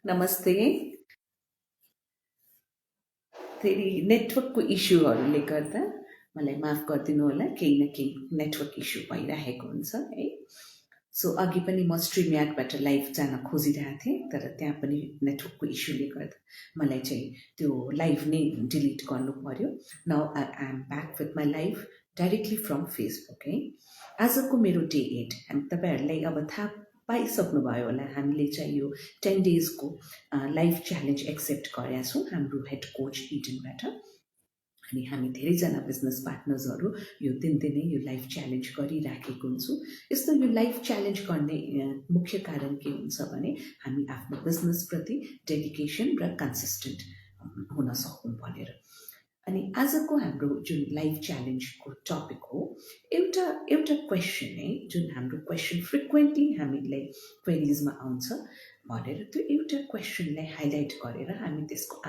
नमस्ते। फेरि नेटवर्कको इस्युहरूले गर्दा मलाई माफ गरिदिनु होला, केही न केही नेटवर्क इस्यु भइरहेको हुन्छ है। सो अघि पनि म स्ट्रिमयार्डबाट लाइभ जान खोजिरहेको थिएँ, तर त्यहाँ पनि नेटवर्कको इस्युले गर्दा मलाई चाहिँ त्यो लाइभ नै डिलिट गर्नु पर्यो। Now I am back with my live directly from Facebook है। आजको मेरो डे 8 हामी तपाईँहरूलाई अब थाहा पाइसक्नुभयो होला, हामीले चाहिँ यो 10 डेजको लाइफ च्यालेन्ज एक्सेप्ट गरेका छौँ हाम्रो हेड कोच इडनबाट। अनि हामी धेरैजना बिजनेस पार्टनर्सहरू यो दिनदिनै यो लाइफ च्यालेन्ज गरिराखेको हुन्छौँ। यस्तो यो लाइफ च्यालेन्ज गर्ने मुख्य कारण के हुन्छ भने हामी आफ्नो बिजनेसप्रति डेडिकेसन र कन्सिस्टेन्ट हुन सकौँ भनेर। अनि आजको हाम्रो जुन लाइफ च्यालेन्जको टपिक हो, एउटा एउटा क्वेसन है, जुन हाम्रो क्वेसन फ्रिक्वेन्टली हामीलाई क्वेरिजमा आउँछ भनेर त्यो एउटा क्वेसनलाई हाइलाइट गरेर हामी त्यसको आन्सर